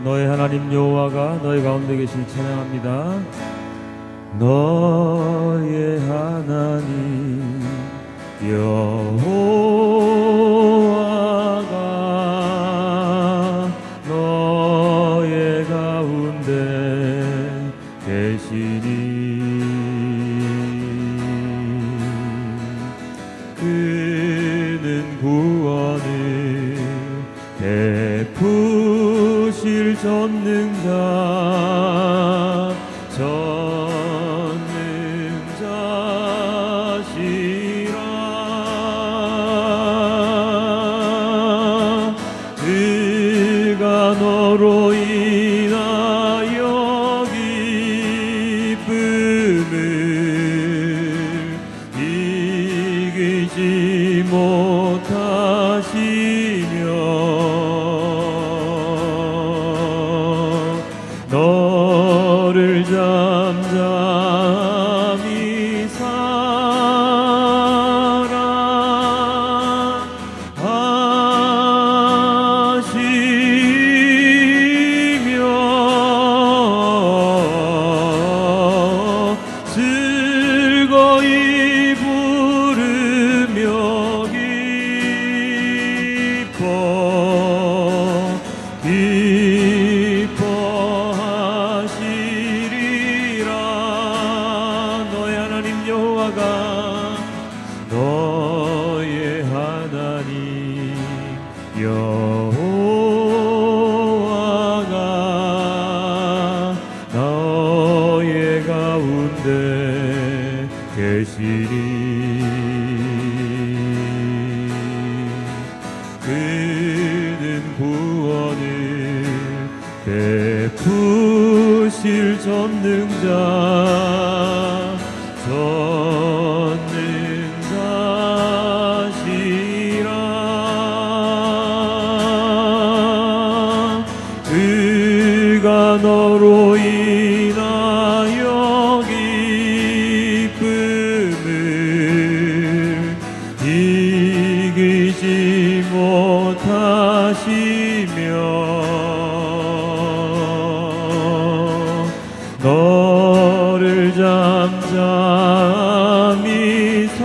너의 하나님 여호와가 너희 가운데 계시니 찬양합니다. 너의 하나님 여호와가 너의 가운데 계시니 그는 구원을 베푸실 전능자시라. 그가 너로 인하여 기쁨을 이기지 못하시며 너를 잠잠히 사랑하시며 즐거이 부르며 기뻐하시리라. 너의 하나님 여호와가 너의 하나님 여호와가 너의 가운데 계시리. 그는 구원을 베푸실 전능자시라. 그가 너로 인하여 기쁨을 이기지 못하시며 너를 잠잠히 사랑하시며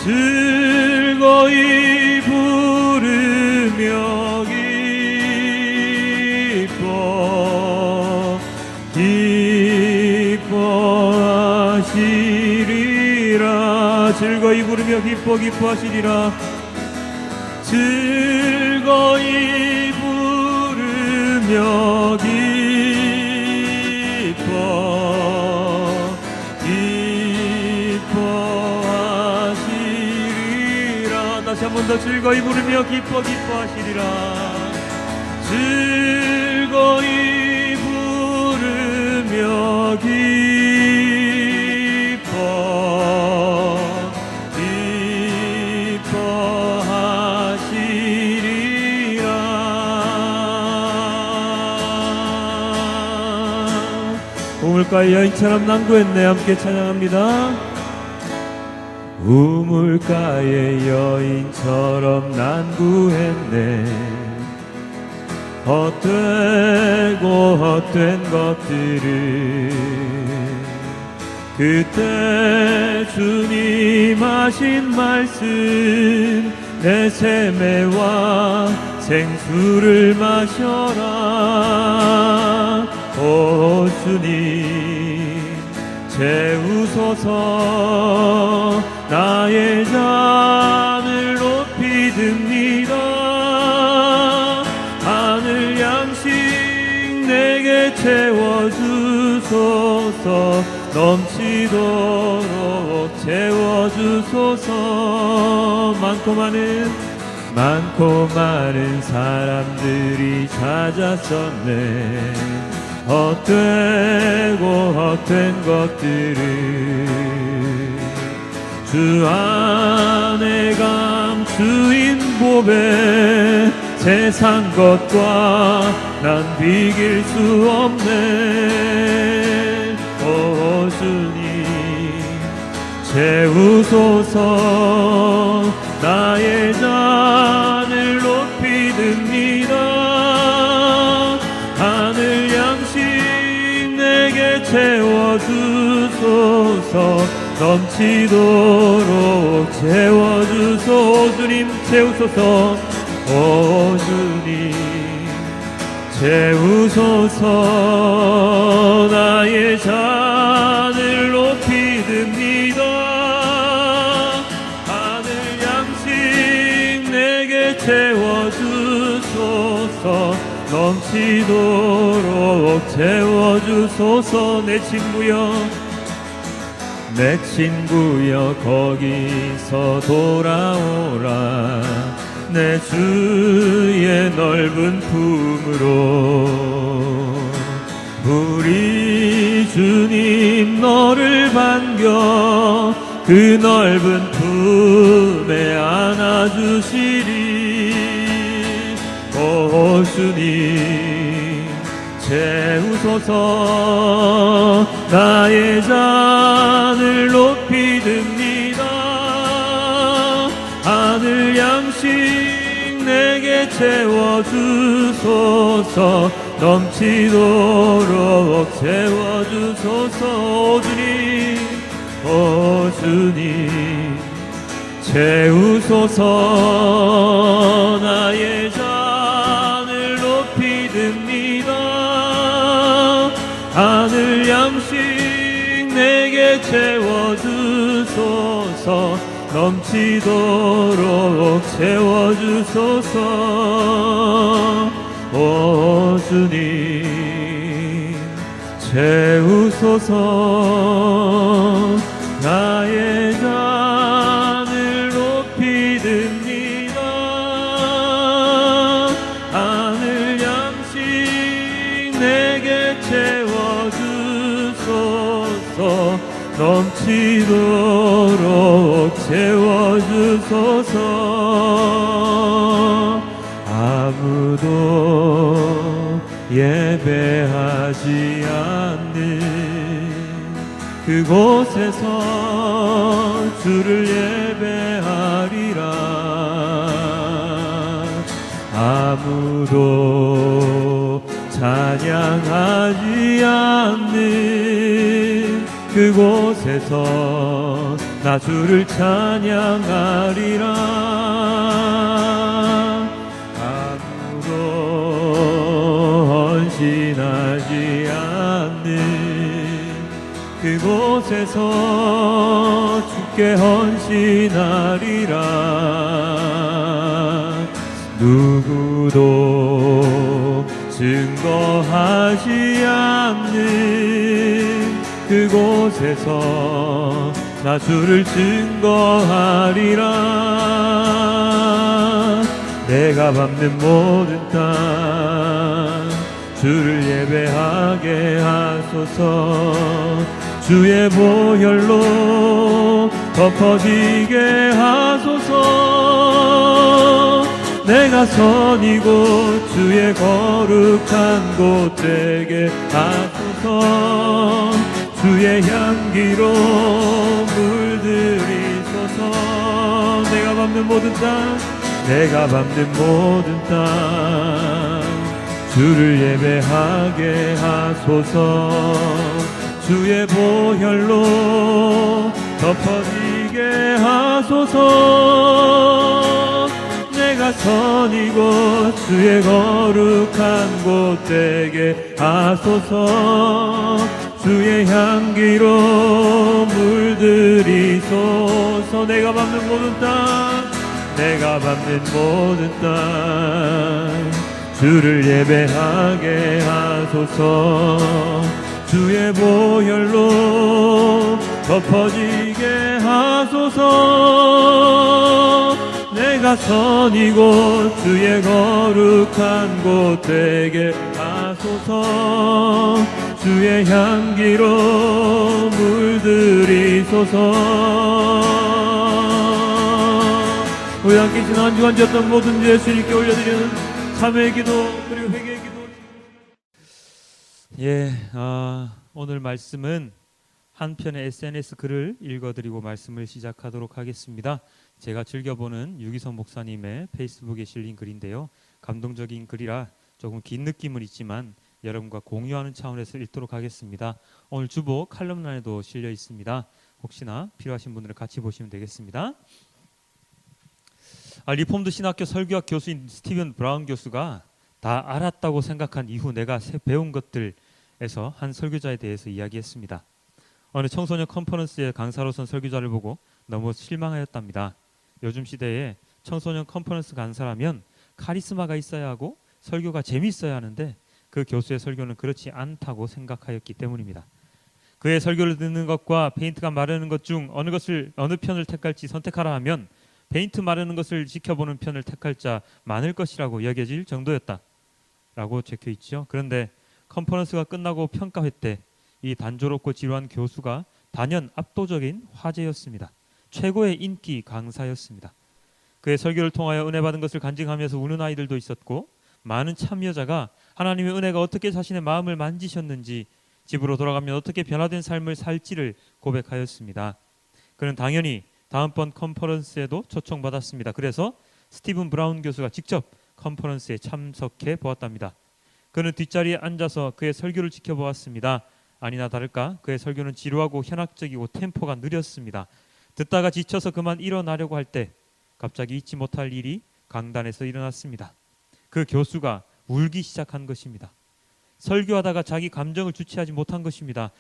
즐거이 부르며 기뻐하시리라. 즐거이 부르며 기뻐하시리라. 즐거이 부르며 기뻐하시리라. 다시 한 번 더 즐거이 부르며 기뻐하시리라. 즐거이 부르며 기뻐하시리라. 우물가의 여인처럼 난구했네. 함께 찬양합니다. 우물가의 여인처럼 난구했네. 헛되고 헛된 것들을 그때 주님 하신 말씀 내 샘매와 생수를 마셔라. 오 주님 채우소서. 나의 잔을 높이 듭니다. 하늘 양식 내게 채워주소서. 넘치도록 채워주소서. 많고 많은 사람들이 찾았었네. 헛되고 헛된 것들을 주 안에 감추인 보배 세상 것과 난 비길 수 없네. 오 주님 채우소서. 나의 잔을 높이 듭니다. 하늘 양식 내게 채워주소서. 넘치도록 채워주소. 주님 채우소서. 오 주님 채우소서. 나의 잔을 높이 듭니다. 하늘 양식 내게 채워주소서. 넘치도록 채워주소서. 내 친구여 거기서 돌아오라. 내 주의 넓은 품으로. 우리 주님 너를 반겨 그 넓은 품에 안아주시리. 오 주님 채우소서. 나의 잔을 높이 듭니다. 하늘 양식 내게 채워주소서. 넘치도록 채워주소서. 오 주님 오 주님 채우소서. 나의 잔을 높이 듭니다. 하늘 양식 내게 채워주소서. 넘치도록 채워주소서. 오 주님 채우소서. 나의 잔을 높이 듭니다. 하늘 양식 내게 채워주소서. 넘치도록 채워주소서. 아무도 예배하지 않는 그곳에서 주를 예배하리라. 아무도 찬양하지 않는 그곳에서 나 주를 찬양하리라. 아무도 헌신하지 않는 그곳에서 주께 헌신하리라. 누구도 증거하지 않는 그곳에서 나 주를 증거하리라. 내가 밟는 모든 땅 주를 예배하게 하소서. 주의 보혈로 덮어지게 하소서. 내가 선 이곳 주의 거룩한 곳 되게 하소서. 주의 향기로 물들이소서. 내가 밟는 모든 땅 내가 밟는 모든 땅 주를 예배하게 하소서. 주의 보혈로 덮어지게 하소서. 내가 선 이곳 주의 거룩한 곳 되게 하소서. 주의 향기로 물들이소서. 내가 밟는 모든 땅 내가 밟는 모든 땅 주를 예배하게 하소서. 주의 보혈로 덮어지게 하소서. 내가 선 이곳 주의 거룩한 곳 되게 하소서. 주의 향기로 물들이소서. 우리 함께 지난 한 주간 지었던 모든 죄 주님께 올려드리는 참회의 기도 그리고 회개의 기도 오늘 말씀은 한 편의 SNS 글을 읽어드리고 말씀을 시작하도록 하겠습니다. 제가 즐겨보는 유기성 목사님의 페이스북에 실린 글인데요. 감동적인 글이라 조금 긴 느낌은 있지만 여러분과 공유하는 차원에서 읽도록 하겠습니다. 오늘 주보 칼럼란에도 실려 있습니다. 혹시나 필요하신 분들은 같이 보시면 되겠습니다. 리폼드 신학교 설교학 교수인 스티븐 브라운 교수가 다 알았다고 생각한 이후 내가 배운 것들에서 한 설교자에 대해서 이야기했습니다. 어느 청소년 컨퍼런스의 강사로선 설교자를 보고 너무 실망하였답니다. 요즘 시대에 청소년 컨퍼런스 강사라면 카리스마가 있어야 하고 설교가 재미있어야 하는데 그 교수의 설교는 그렇지 않다고 생각하였기 때문입니다. 그의 설교를 듣는 것과 페인트가 마르는 것 중 어느 편을 택할지 선택하라 하면 페인트 마르는 것을 지켜보는 편을 택할 자 많을 것이라고 여겨질 정도였다 라고 적혀 있죠. 그런데 컨퍼런스가 끝나고 평가회 때 이 단조롭고 지루한 교수가 단연 압도적인 화제였습니다. 최고의 인기 강사였습니다. 그의 설교를 통하여 은혜 받은 것을 간증하면서 우는 아이들도 있었고 많은 참여자가 하나님의 은혜가 어떻게 자신의 마음을 만지셨는지 집으로 돌아가면 어떻게 변화된 삶을 살지를 고백하였습니다. 그는 당연히 다음번 컨퍼런스에도 초청받았습니다. 그래서 스티븐 브라운 교수가 직접 컨퍼런스에 참석해 보았답니다. 그는 뒷자리에 앉아서 그의 설교를 지켜보았습니다. 아니나 다를까 그의 설교는 지루하고 현학적이고 템포가 느렸습니다. 듣다가 지쳐서 그만 일어나려고 할 때 갑자기 잊지 못할 일이 강단에서 일어났습니다. 그 교수가 울기 시작한 것입니다. 설교하다가 자기 감정을 주체하지 못한 것입니다.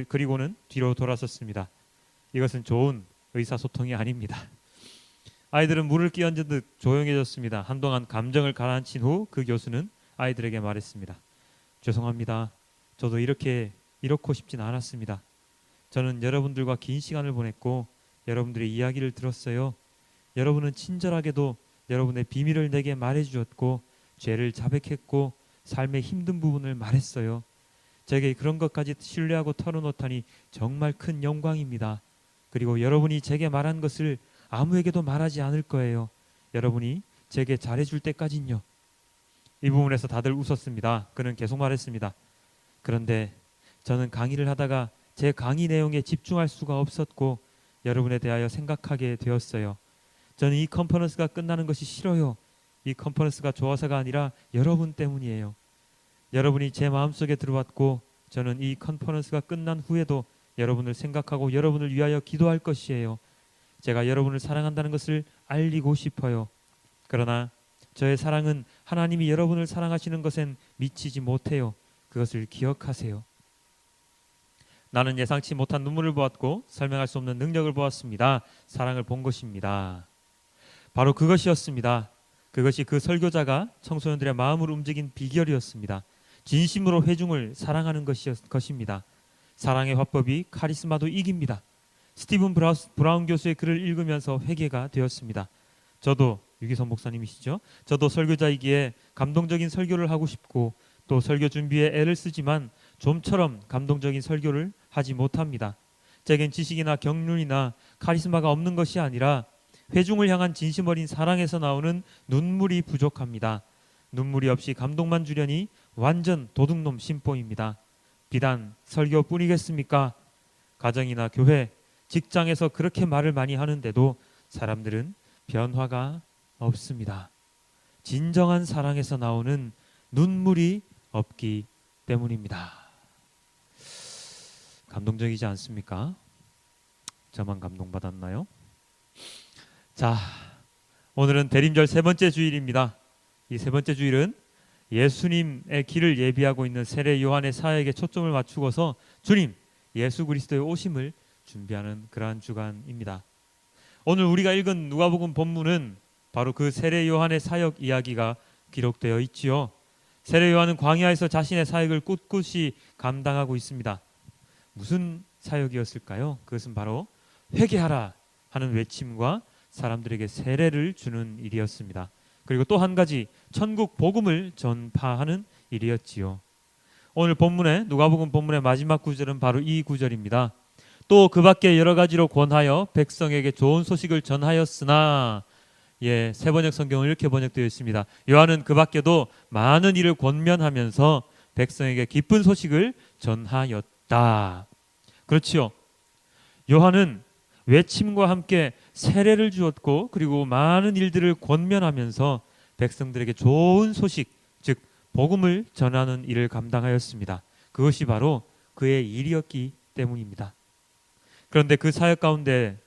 그리고는 뒤로 돌아섰습니다. 이것은 좋은 의사소통이 아닙니다. 아이들은 물을 끼얹은 듯 조용해졌습니다. 한동안 감정을 가라앉힌 후 그 교수는 아이들에게 말했습니다. 죄송합니다. 저도 이렇고 싶진 않았습니다. 저는 여러분들과 긴 시간을 보냈고 여러분들의 이야기를 들었어요. 여러분은 친절하게도 여러분의 비밀을 내게 말해주었고 죄를 자백했고 삶의 힘든 부분을 말했어요. 제게 그런 것까지 신뢰하고 털어놓다니 정말 큰 영광입니다. 그리고 여러분이 제게 말한 것을 아무에게도 말하지 않을 거예요. 여러분이 제게 잘해줄 때까진요. 이 부분에서 다들 웃었습니다. 그는 계속 말했습니다. 그런데 저는 강의를 하다가 제 강의 내용에 집중할 수가 없었고 여러분에 대하여 생각하게 되었어요. 저는 이 컨퍼런스가 끝나는 것이 싫어요. 이 컨퍼런스가 좋아서가 아니라 여러분 때문이에요. 여러분이 제 마음속에 들어왔고 저는 이 컨퍼런스가 끝난 후에도 여러분을 생각하고 여러분을 위하여 기도할 것이에요. 제가 여러분을 사랑한다는 것을 알리고 싶어요. 그러나 저의 사랑은 하나님이 여러분을 사랑하시는 것엔 미치지 못해요. 그것을 기억하세요. 나는 예상치 못한 눈물을 보았고 설명할 수 없는 능력을 보았습니다. 사랑을 본 것입니다. 바로 그것이었습니다. 그것이 그 설교자가 청소년들의 마음을 움직인 비결이었습니다. 진심으로 회중을 사랑하는 것입니다. 사랑의 화법이 카리스마도 이깁니다. 스티븐 브라운 교수의 글을 읽으면서 회개가 되었습니다. 저도 유기성 목사님이시죠. 저도 설교자이기에 감동적인 설교를 하고 싶고 또 설교 준비에 애를 쓰지만 좀처럼 감동적인 설교를 하지 못합니다. 제겐 지식이나 경륜이나 카리스마가 없는 것이 아니라 회중을 향한 진심 어린 사랑에서 나오는 눈물이 부족합니다. 눈물이 없이 감동만 주려니 완전 도둑놈 심보입니다. 비단 설교뿐이겠습니까? 가정이나 교회, 직장에서 그렇게 말을 많이 하는데도 사람들은 변화가 없습니다. 진정한 사랑에서 나오는 눈물이 없기 때문입니다. 감동적이지 않습니까? 저만 감동받았나요? 자, 오늘은 대림절 세 번째 주일입니다. 이 세 번째 주일은 예수님의 길을 예비하고 있는 세례 요한의 사역에 초점을 맞추고서 주님 예수 그리스도의 오심을 준비하는 그러한 주간입니다. 오늘 우리가 읽은 누가복음 본문은 바로 그 세례 요한의 사역 이야기가 기록되어 있지요. 세례 요한은 광야에서 자신의 사역을 꿋꿋이 감당하고 있습니다. 무슨 사역이었을까요? 그것은 바로 회개하라 하는 외침과 사람들에게 세례를 주는 일이었습니다. 그리고 또 한 가지 천국 복음을 전파하는 일이었지요. 오늘 본문의 누가복음 본문의 마지막 구절은 바로 이 구절입니다. 또 그 밖에 여러 가지로 권하여 백성에게 좋은 소식을 전하였으나 새 번역 성경은 이렇게 번역되어 있습니다. 요한은 그 밖에도 많은 일을 권면하면서 백성에게 기쁜 소식을 전하였다. 그렇지요. 요한은 외침과 함께 세례를 주었고 그리고 많은 일들을 권면하면서 백성들에게 좋은 소식, 즉 복음을 전하는 일을 감당하였습니다. 그것이 바로 그의 일이었기 때문입니다. 그런데 그 사역 가운데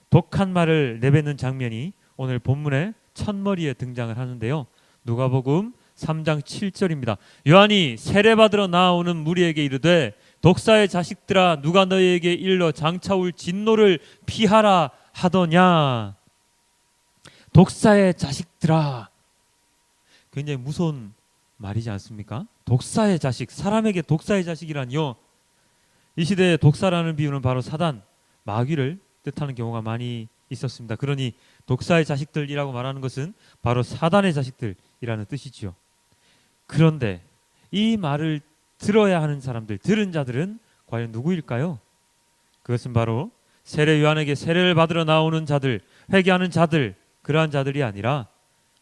독한 말을 내뱉는 장면이 오늘 본문의 첫머리에 등장을 하는데요. 누가복음 3장 7절입니다. 요한이 세례받으러 나오는 무리에게 이르되 독사의 자식들아 누가 너희에게 일러 장차올 진노를 피하라 하더냐. 독사의 자식들아. 굉장히 무서운 말이지 않습니까? 독사의 자식, 사람에게 독사의 자식이라니요. 이 시대에 독사라는 비유는 바로 사단, 마귀를 뜻하는 경우가 많이 있었습니다. 그러니 독사의 자식들이라고 말하는 것은 바로 사단의 자식들이라는 뜻이지요. 그런데 이 말을 들어야 하는 사람들, 들은 자들은 과연 누구일까요? 그것은 바로 세례 요한에게 세례를 받으러 나오는 자들, 회개하는 자들, 그러한 자들이 아니라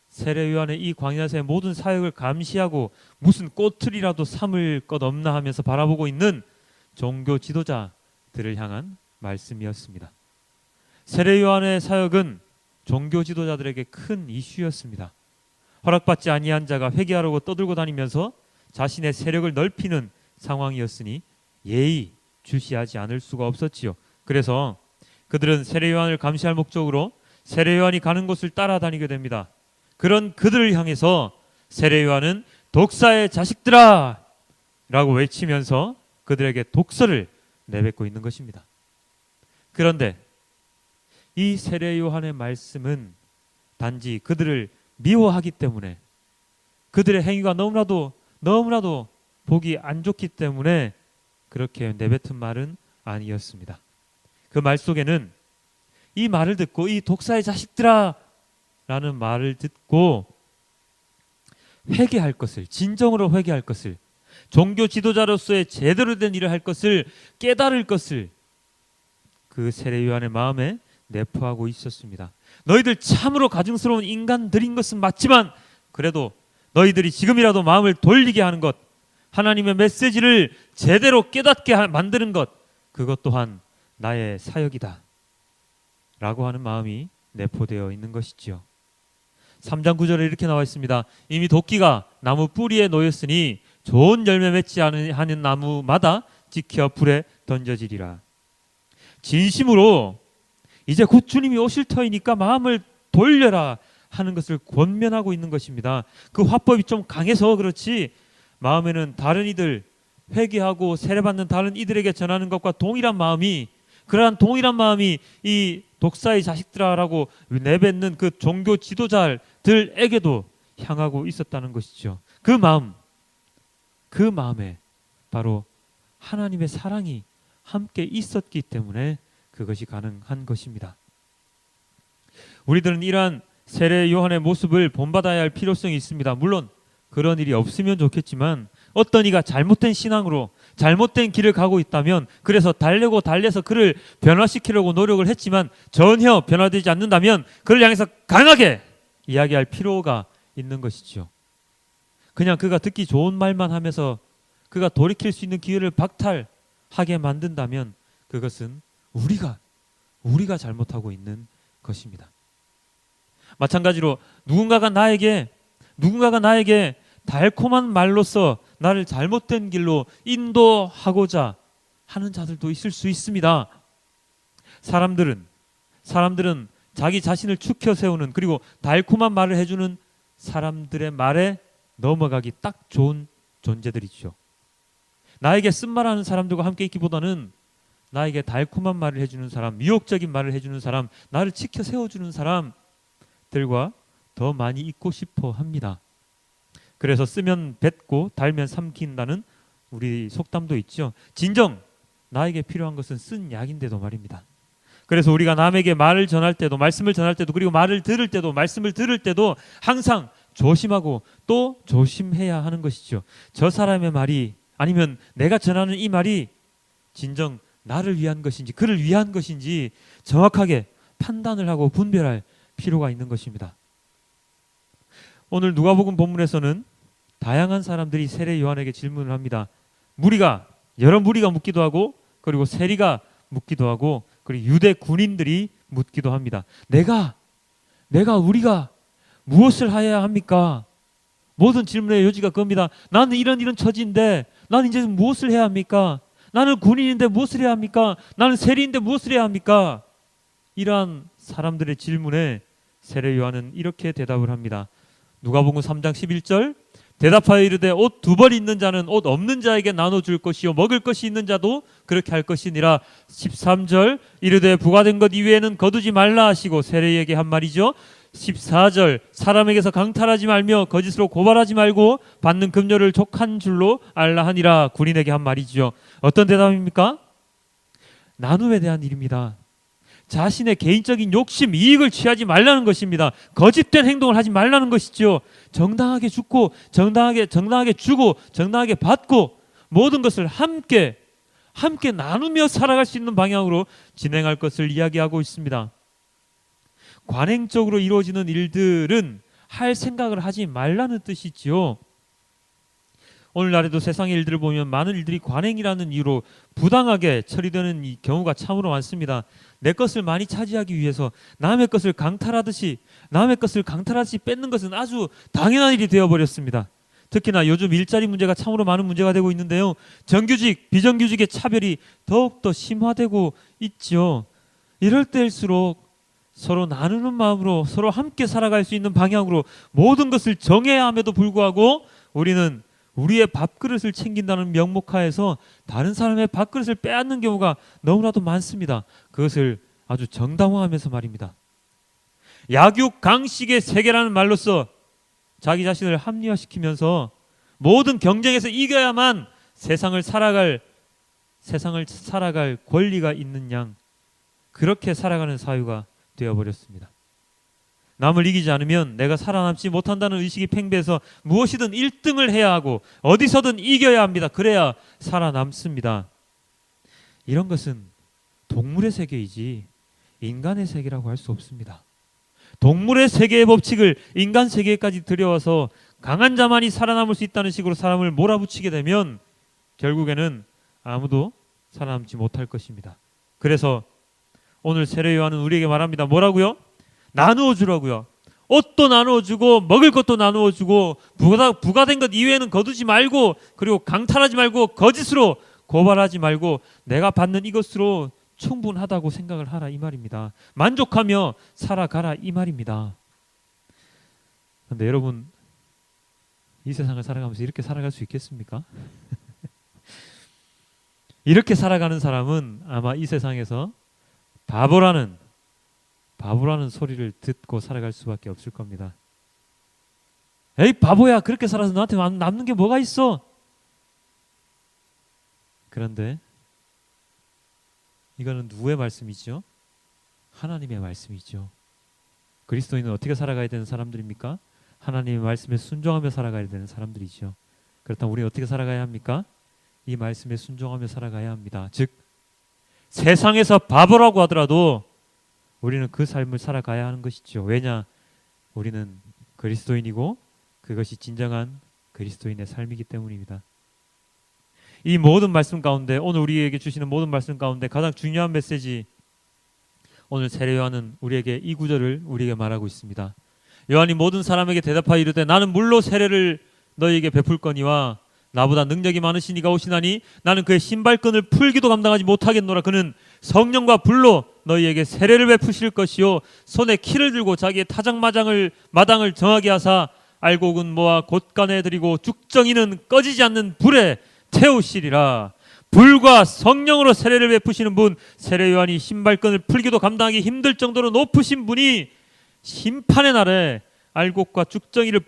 세례 요한의 이 광야에서의 모든 사역을 감시하고 무슨 꼬투리라도 삼을 것 없나 하면서 바라보고 있는 종교 지도자들을 향한 말씀이었습니다. 세례 요한의 사역은 종교 지도자들에게 큰 이슈였습니다. 허락받지 아니한 자가 회개하려고 떠들고 다니면서 자신의 세력을 넓히는 상황이었으니 예의 주시하지 않을 수가 없었지요. 그래서 그들은 세례 요한을 감시할 목적으로 세례 요한이 가는 곳을 따라다니게 됩니다. 그런 그들을 향해서 세례 요한은 독사의 자식들아 라고 외치면서 그들에게 독설을 내뱉고 있는 것입니다. 그런데 이 세례 요한의 말씀은 단지 그들을 미워하기 때문에, 그들의 행위가 너무나도 보기 안 좋기 때문에 그렇게 내뱉은 말은 아니었습니다. 그 말 속에는 이 말을 듣고, 이 독사의 자식들아 라는 말을 듣고 회개할 것을, 진정으로 회개할 것을, 종교 지도자로서의 제대로 된 일을 할 것을 깨달을 것을 그 세례 요한의 마음에 내포하고 있었습니다. 너희들 참으로 가증스러운 인간들인 것은 맞지만 그래도 너희들이 지금이라도 마음을 돌리게 하는 것, 하나님의 메시지를 제대로 깨닫게 만드는 것, 그것 또한 나의 사역이다 라고 하는 마음이 내포되어 있는 것이지요. 3장 9절에 이렇게 나와 있습니다. 이미 도끼가 나무 뿌리에 놓였으니 좋은 열매 맺지 않은 나무마다 지켜 불에 던져지리라. 진심으로 이제 곧 주님이 오실 터이니까 마음을 돌려라 하는 것을 권면하고 있는 것입니다. 그 화법이 좀 강해서 그렇지 마음에는 다른 이들, 회개하고 세례받는 다른 이들에게 전하는 것과 동일한 마음이, 그러한 동일한 마음이 이 독사의 자식들아라고 내뱉는 그 종교 지도자들에게도 향하고 있었다는 것이죠. 그 마음에 바로 하나님의 사랑이 함께 있었기 때문에 그것이 가능한 것입니다. 우리들은 이러한 세례 요한의 모습을 본받아야 할 필요성이 있습니다. 물론 그런 일이 없으면 좋겠지만 어떤 이가 잘못된 신앙으로 잘못된 길을 가고 있다면, 그래서 달래서 그를 변화시키려고 노력을 했지만 전혀 변화되지 않는다면 그를 향해서 강하게 이야기할 필요가 있는 것이죠. 그냥 그가 듣기 좋은 말만 하면서 그가 돌이킬 수 있는 기회를 박탈하게 만든다면 그것은 우리가 잘못하고 있는 것입니다. 마찬가지로 누군가가 나에게 달콤한 말로써 나를 잘못된 길로 인도하고자 하는 자들도 있을 수 있습니다. 사람들은 자기 자신을 축혀 세우는, 그리고 달콤한 말을 해주는 사람들의 말에 넘어가기 딱 좋은 존재들이죠. 나에게 쓴말하는 사람들과 함께 있기보다는 나에게 달콤한 말을 해주는 사람, 미혹적인 말을 해주는 사람, 나를 지켜 세워주는 사람들과 더 많이 있고 싶어 합니다. 그래서 쓰면 뱉고 달면 삼킨다는 우리 속담도 있죠. 진정 나에게 필요한 것은 쓴 약인데도 말입니다. 그래서 우리가 남에게 말을 전할 때도, 말씀을 전할 때도, 그리고 말을 들을 때도, 말씀을 들을 때도 항상 조심하고 또 조심해야 하는 것이죠. 저 사람의 말이, 아니면 내가 전하는 이 말이 진정 나를 위한 것인지 그를 위한 것인지 정확하게 판단을 하고 분별할 필요가 있는 것입니다. 오늘 누가복음 본문에서는 다양한 사람들이 세례 요한에게 질문을 합니다. 여러 무리가 묻기도 하고, 그리고 세리가 묻기도 하고, 그리고 유대 군인들이 묻기도 합니다. 우리가 무엇을 해야 합니까? 모든 질문의 여지가 그겁니다. 나는 이런 처지인데 나는 이제 무엇을 해야 합니까? 나는 군인인데 무엇을 해야 합니까? 나는 세리인데 무엇을 해야 합니까? 이러한 사람들의 질문에 세례 요한은 이렇게 대답을 합니다. 누가복음 3장 11절, 대답하여 이르되 옷 2벌 있는 자는 옷 없는 자에게 나눠줄 것이요 먹을 것이 있는 자도 그렇게 할 것이니라. 13절, 이르되 부과된 것 이외에는 거두지 말라 하시고 세례에게 한 말이죠. 14절, 사람에게서 강탈하지 말며 거짓으로 고발하지 말고 받는 급료를 족한 줄로 알라 하니라. 군인에게 한 말이죠. 어떤 대답입니까? 나눔에 대한 일입니다. 자신의 개인적인 욕심, 이익을 취하지 말라는 것입니다. 거짓된 행동을 하지 말라는 것이죠. 정당하게 주고 정당하게 주고 정당하게 받고 모든 것을 함께 나누며 살아갈 수 있는 방향으로 진행할 것을 이야기하고 있습니다. 관행적으로 이루어지는 일들은 할 생각을 하지 말라는 뜻이지요. 오늘날에도 세상의 일들을 보면 많은 일들이 관행이라는 이유로 부당하게 처리되는 이 경우가 참으로 많습니다. 내 것을 많이 차지하기 위해서 남의 것을 강탈하듯이 뺏는 것은 아주 당연한 일이 되어버렸습니다. 특히나 요즘 일자리 문제가 참으로 많은 문제가 되고 있는데요. 정규직, 비정규직의 차별이 더욱더 심화되고 있죠. 이럴 때일수록 서로 나누는 마음으로 서로 함께 살아갈 수 있는 방향으로 모든 것을 정해야 함에도 불구하고 우리는 우리의 밥그릇을 챙긴다는 명목하에서 다른 사람의 밥그릇을 빼앗는 경우가 너무나도 많습니다. 그것을 아주 정당화하면서 말입니다. 약육 강식의 세계라는 말로써 자기 자신을 합리화시키면서 모든 경쟁에서 이겨야만 세상을 살아갈 권리가 있는 양, 그렇게 살아가는 사유가 되어버렸습니다. 남을 이기지 않으면 내가 살아남지 못한다는 의식이 팽배해서 무엇이든 1등을 해야 하고 어디서든 이겨야 합니다. 그래야 살아남습니다. 이런 것은 동물의 세계이지 인간의 세계라고 할 수 없습니다. 동물의 세계의 법칙을 인간 세계까지 들여와서 강한 자만이 살아남을 수 있다는 식으로 사람을 몰아붙이게 되면 결국에는 아무도 살아남지 못할 것입니다. 그래서 오늘 세례 요한은 우리에게 말합니다. 뭐라고요? 나누어 주라고요. 옷도 나누어 주고 먹을 것도 나누어 주고 부과된 것 이외에는 거두지 말고, 그리고 강탈하지 말고 거짓으로 고발하지 말고 내가 받는 이것으로 충분하다고 생각을 하라, 이 말입니다. 만족하며 살아가라, 이 말입니다. 그런데 여러분, 이 세상을 살아가면서 이렇게 살아갈 수 있겠습니까? 이렇게 살아가는 사람은 아마 이 세상에서 바보라는 소리를 듣고 살아갈 수밖에 없을 겁니다. 에이 바보야, 그렇게 살아서 너한테 남는 게 뭐가 있어? 그런데 이거는 누구의 말씀이죠? 하나님의 말씀이죠. 그리스도인은 어떻게 살아가야 되는 사람들입니까? 하나님의 말씀에 순종하며 살아가야 되는 사람들이죠. 그렇다면 우리는 어떻게 살아가야 합니까? 이 말씀에 순종하며 살아가야 합니다. 즉 세상에서 바보라고 하더라도 우리는 그 삶을 살아가야 하는 것이죠. 왜냐? 우리는 그리스도인이고 그것이 진정한 그리스도인의 삶이기 때문입니다. 이 모든 말씀 가운데, 오늘 우리에게 주시는 모든 말씀 가운데 가장 중요한 메시지, 오늘 세례 요한은 우리에게 이 구절을 우리에게 말하고 있습니다. 요한이 모든 사람에게 대답하여 이르되 나는 물로 세례를 너희에게 베풀거니와 나보다 능력이 많으신 이가 오시나니 나는 그의 신발끈을 풀기도 감당하지 못하겠노라. 그는 성령과 불로 너희에게 세례를 베푸실 것이요 손에 키를 들고 자기의 마당을 정하게 하사 알곡은 모아 곳간에 들이고 죽정이는 꺼지지 않는 불에 태우시리라. 불과 성령으로 세례를 베푸시는 분, 세례 요한이 신발끈을 풀기도 감당하기 힘들 정도로 높으신 분이 심판의 날에 알곡과 죽정이를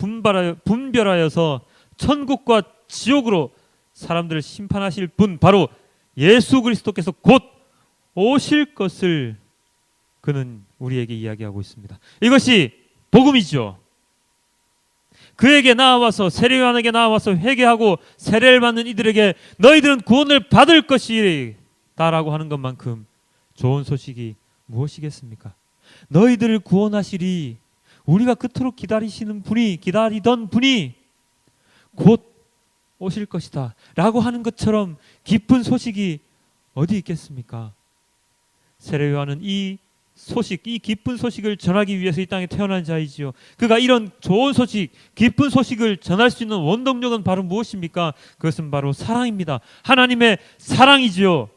분별하여서 천국과 지옥으로 사람들을 심판하실 분, 바로 예수 그리스도께서 곧 오실 것을 그는 우리에게 이야기하고 있습니다. 이것이 복음이죠. 그에게 나와서, 세례 요한에게 나와서 회개하고 세례를 받는 이들에게 너희들은 구원을 받을 것이다라고 하는 것만큼 좋은 소식이 무엇이겠습니까? 너희들을 구원하시리, 우리가 그토록 기다리던 분이 곧 오실 것이다 라고 하는 것처럼 기쁜 소식이 어디 있겠습니까? 세례 요한은 이 소식, 이 기쁜 소식을 전하기 위해서 이 땅에 태어난 자이지요. 그가 이런 좋은 소식, 기쁜 소식을 전할 수 있는 원동력은 바로 무엇입니까? 그것은 바로 사랑입니다. 하나님의 사랑이지요.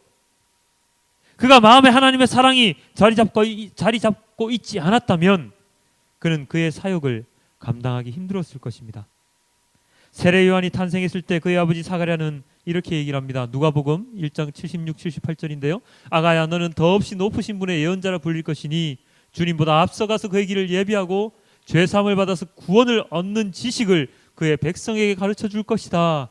그가 마음에 하나님의 사랑이 자리 잡고 있지 않았다면 그는 그의 사역을 감당하기 힘들었을 것입니다. 세례 요한이 탄생했을 때 그의 아버지 사가랴는 이렇게 얘기를 합니다. 누가복음 1장 76, 78절인데요. 아가야, 너는 더없이 높으신 분의 예언자라 불릴 것이니 주님보다 앞서가서 그의 길을 예비하고 죄사함을 받아서 구원을 얻는 지식을 그의 백성에게 가르쳐 줄 것이다.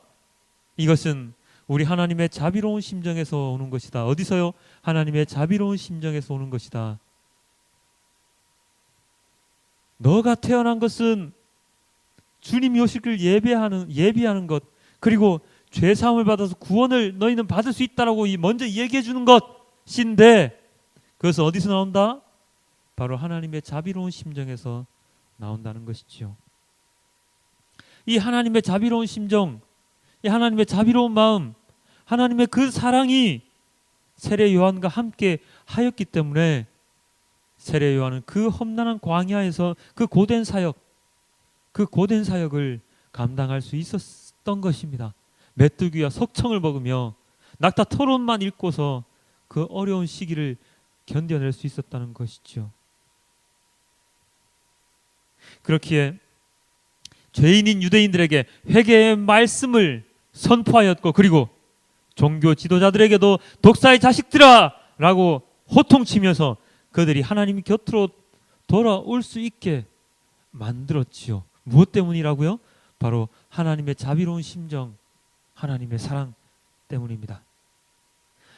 이것은 우리 하나님의 자비로운 심정에서 오는 것이다. 어디서요? 하나님의 자비로운 심정에서 오는 것이다. 너가 태어난 것은 주님이 오실 길 예비하는 것, 그리고 죄사함을 받아서 구원을 너희는 받을 수 있다라고 먼저 얘기해 주는 것인데, 그것은 어디서 나온다? 바로 하나님의 자비로운 심정에서 나온다는 것이지요. 이 하나님의 자비로운 심정, 이 하나님의 자비로운 마음, 하나님의 그 사랑이 세례 요한과 함께 하였기 때문에 세례 요한은 그 험난한 광야에서 그 고된 사역을 감당할 수 있었던 것입니다. 메뚜기와 석청을 먹으며 낙타 토론만 읽고서 그 어려운 시기를 견뎌낼 수 있었다는 것이죠. 그렇기에 죄인인 유대인들에게 회개의 말씀을 선포하였고, 그리고 종교 지도자들에게도 독사의 자식들아 라고 호통치면서 그들이 하나님 곁으로 돌아올 수 있게 만들었지요. 무엇 때문이라고요? 바로 하나님의 자비로운 심정, 하나님의 사랑 때문입니다.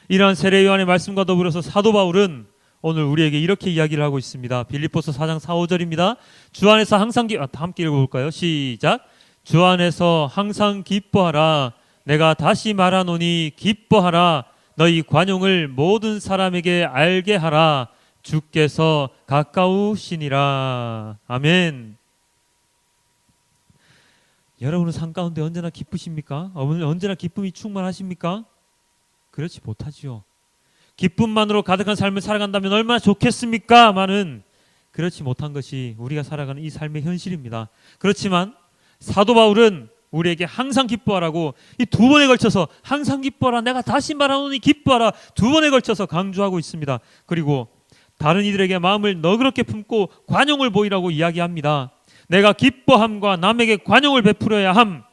이러한 세례 요한의 말씀과 더불어서 사도 바울은 오늘 우리에게 이렇게 이야기를 하고 있습니다. 빌립보서 4장 4, 5절입니다. 주 안에서 항상 함께 읽어볼까요? 시작. 주 안에서 항상 기뻐하라. 내가 다시 말하노니 기뻐하라. 너희 관용을 모든 사람에게 알게 하라. 주께서 가까우시니라. 아멘. 여러분은 삶 가운데 언제나 기쁘십니까? 언제나 기쁨이 충만하십니까? 그렇지 못하지요. 기쁨만으로 가득한 삶을 살아간다면 얼마나 좋겠습니까? 많은 그렇지 못한 것이 우리가 살아가는 이 삶의 현실입니다. 그렇지만 사도 바울은 우리에게 항상 기뻐하라고 이 두 번에 걸쳐서 항상 기뻐하라, 내가 다시 말하노니 기뻐하라, 두 번에 걸쳐서 강조하고 있습니다. 그리고 다른 이들에게 마음을 너그럽게 품고 관용을 보이라고 이야기합니다. 내가 기뻐함과 남에게 관용을 베풀어야 함,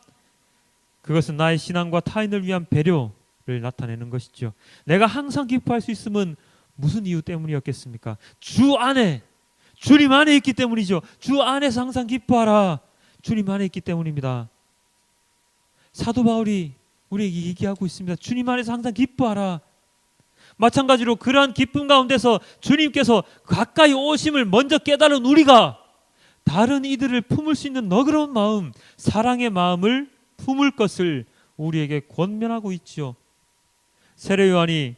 그것은 나의 신앙과 타인을 위한 배려를 나타내는 것이죠. 내가 항상 기뻐할 수 있음은 무슨 이유 때문이었겠습니까? 주 안에, 주님 안에 있기 때문이죠. 주 안에서 항상 기뻐하라, 주님 안에 있기 때문입니다. 사도 바울이 우리에게 얘기하고 있습니다. 주님 안에서 항상 기뻐하라. 마찬가지로 그러한 기쁨 가운데서 주님께서 가까이 오심을 먼저 깨달은 우리가 다른 이들을 품을 수 있는 너그러운 마음, 사랑의 마음을 품을 것을 우리에게 권면하고 있지요. 세례 요한이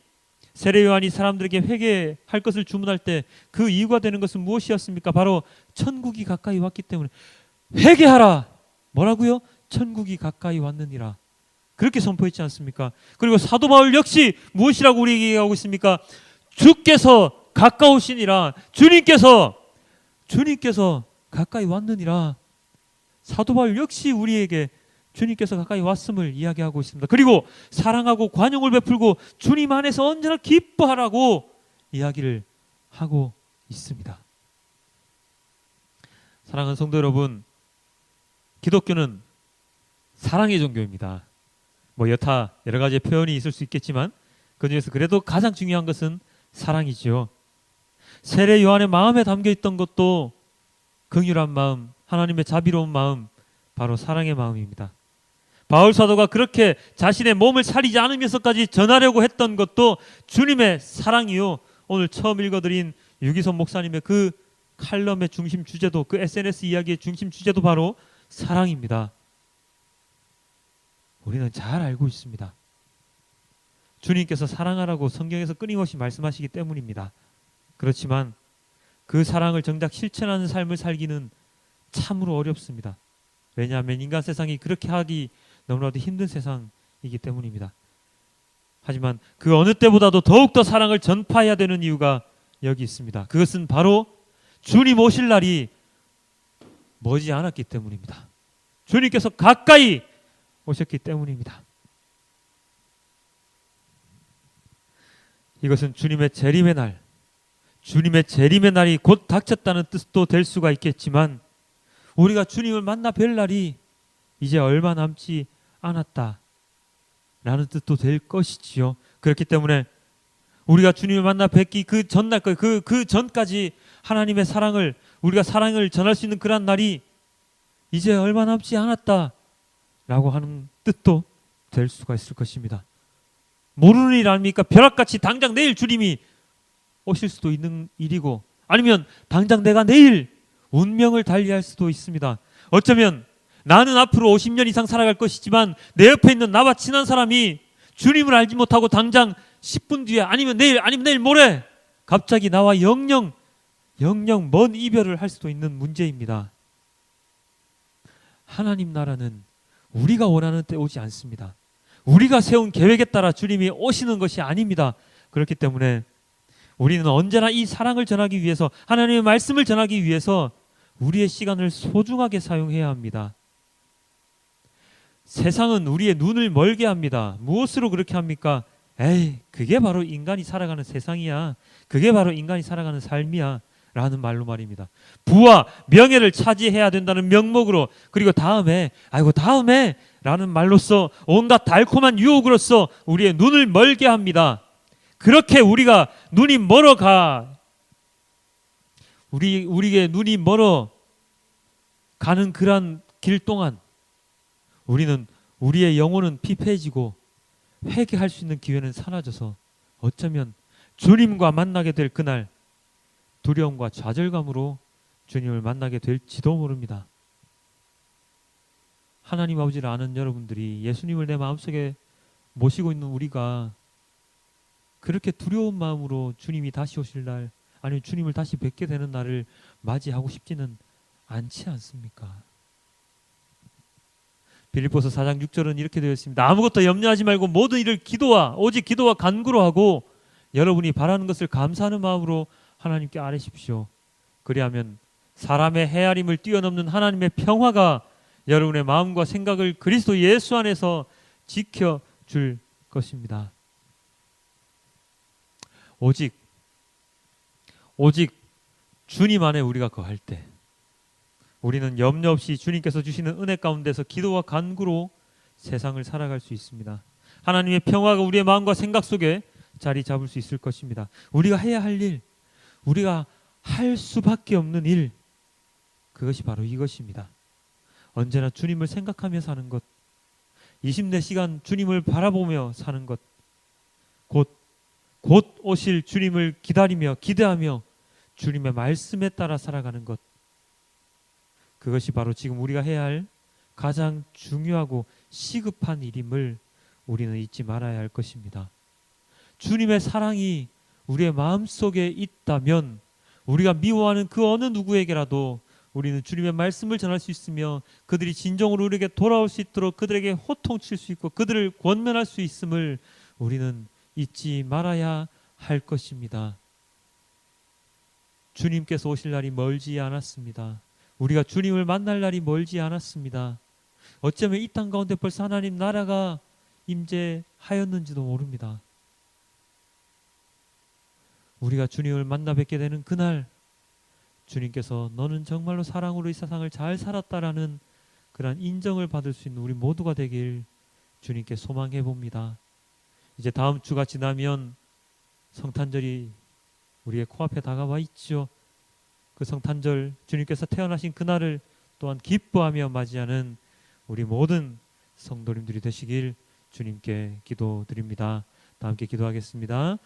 사람들에게 회개할 것을 주문할 때 그 이유가 되는 것은 무엇이었습니까? 바로 천국이 가까이 왔기 때문에 회개하라. 뭐라고요? 천국이 가까이 왔느니라. 그렇게 선포했지 않습니까? 그리고 사도 바울 역시 무엇이라고 우리에게 얘기하고 있습니까? 주께서 가까우시니라. 주님께서 가까이 왔느니라. 사도 바울 역시 우리에게 주님께서 가까이 왔음을 이야기하고 있습니다. 그리고 사랑하고 관용을 베풀고 주님 안에서 언제나 기뻐하라고 이야기를 하고 있습니다. 사랑하는 성도 여러분, 기독교는 사랑의 종교입니다. 여타 여러 가지 표현이 있을 수 있겠지만 그 중에서 그래도 가장 중요한 것은 사랑이지요. 세례 요한의 마음에 담겨 있던 것도 긍휼한 마음, 하나님의 자비로운 마음, 바로 사랑의 마음입니다. 바울 사도가 그렇게 자신의 몸을 사리지 않으면서까지 전하려고 했던 것도 주님의 사랑이요. 오늘 처음 읽어드린 유기선 목사님의 그 칼럼의 중심 주제도, 그 SNS 이야기의 중심 주제도 바로 사랑입니다. 우리는 잘 알고 있습니다. 주님께서 사랑하라고 성경에서 끊임없이 말씀하시기 때문입니다. 그렇지만 그 사랑을 정작 실천하는 삶을 살기는 참으로 어렵습니다. 왜냐하면 인간 세상이 그렇게 하기 너무나도 힘든 세상이기 때문입니다. 하지만 그 어느 때보다도 더욱더 사랑을 전파해야 되는 이유가 여기 있습니다. 그것은 바로 주님 오실 날이 머지 않았기 때문입니다. 주님께서 가까이 오셨기 때문입니다. 이것은 주님의 재림의 날, 주님의 재림의 날이 곧 닥쳤다는 뜻도 될 수가 있겠지만 우리가 주님을 만나 뵐 날이 이제 얼마 남지 않았다 라는 뜻도 될 것이지요. 그렇기 때문에 우리가 주님을 만나 뵙기 그 전날, 그 전까지 하나님의 사랑을, 우리가 사랑을 전할 수 있는 그런 날이 이제 얼마 남지 않았다 라고 하는 뜻도 될 수가 있을 것입니다. 모르는 일 아닙니까? 벼락같이 당장 내일 주님이 오실 수도 있는 일이고, 아니면 당장 내가 내일 운명을 달리할 수도 있습니다. 어쩌면 나는 앞으로 50년 이상 살아갈 것이지만 내 옆에 있는 나와 친한 사람이 주님을 알지 못하고 당장 10분 뒤에 아니면 내일 모레 갑자기 나와 영영 먼 이별을 할 수도 있는 문제입니다. 하나님 나라는 우리가 원하는 때 오지 않습니다. 우리가 세운 계획에 따라 주님이 오시는 것이 아닙니다. 그렇기 때문에 우리는 언제나 이 사랑을 전하기 위해서, 하나님의 말씀을 전하기 위해서 우리의 시간을 소중하게 사용해야 합니다. 세상은 우리의 눈을 멀게 합니다. 무엇으로 그렇게 합니까? 에이, 그게 바로 인간이 살아가는 세상이야. 그게 바로 인간이 살아가는 삶이야. 라는 말로 말입니다. 부와 명예를 차지해야 된다는 명목으로, 그리고 다음에 라는 말로써 온갖 달콤한 유혹으로써 우리의 눈을 멀게 합니다. 그렇게 우리가 눈이 멀어가, 우리의 눈이 멀어 가는 그러한 길 동안 우리의 영혼은 피폐해지고 회개할 수 있는 기회는 사라져서 어쩌면 주님과 만나게 될 그날 두려움과 좌절감으로 주님을 만나게 될지도 모릅니다. 하나님 아버지를 아는 여러분들이 예수님을 내 마음속에 모시고 있는 우리가 그렇게 두려운 마음으로 주님이 다시 오실 날, 아니면 주님을 다시 뵙게 되는 날을 맞이하고 싶지는 않지 않습니까? 빌립보서 4장 6절은 이렇게 되어 있습니다. 아무것도 염려하지 말고 모든 일을 오직 기도와 간구로 하고 여러분이 바라는 것을 감사하는 마음으로 하나님께 아뢰십시오. 그리하면 사람의 헤아림을 뛰어넘는 하나님의 평화가 여러분의 마음과 생각을 그리스도 예수 안에서 지켜줄 것입니다. 오직 주님 안에 우리가 거할 때 우리는 염려 없이 주님께서 주시는 은혜 가운데서 기도와 간구로 세상을 살아갈 수 있습니다. 하나님의 평화가 우리의 마음과 생각 속에 자리 잡을 수 있을 것입니다. 우리가 해야 할 일, 우리가 할 수밖에 없는 일, 그것이 바로 이것입니다. 언제나 주님을 생각하며 사는 것, 24시간 주님을 바라보며 사는 것, 곧 오실 주님을 기다리며 기대하며 주님의 말씀에 따라 살아가는 것, 그것이 바로 지금 우리가 해야 할 가장 중요하고 시급한 일임을 우리는 잊지 말아야 할 것입니다. 주님의 사랑이 우리의 마음속에 있다면 우리가 미워하는 그 어느 누구에게라도 우리는 주님의 말씀을 전할 수 있으며 그들이 진정으로 우리에게 돌아올 수 있도록 그들에게 호통칠 수 있고 그들을 권면할 수 있음을 우리는 잊지 말아야 할 것입니다. 주님께서 오실 날이 멀지 않았습니다. 우리가 주님을 만날 날이 멀지 않았습니다. 어쩌면 이 땅 가운데 벌써 하나님 나라가 임재하였는지도 모릅니다. 우리가 주님을 만나 뵙게 되는 그날 주님께서 너는 정말로 사랑으로 이 세상을 잘 살았다라는 그러한 인정을 받을 수 있는 우리 모두가 되길 주님께 소망해 봅니다. 이제 다음 주가 지나면 성탄절이 우리의 코앞에 다가와 있죠. 그 성탄절 주님께서 태어나신 그날을 또한 기뻐하며 맞이하는 우리 모든 성도님들이 되시길 주님께 기도드립니다. 다 함께 기도하겠습니다.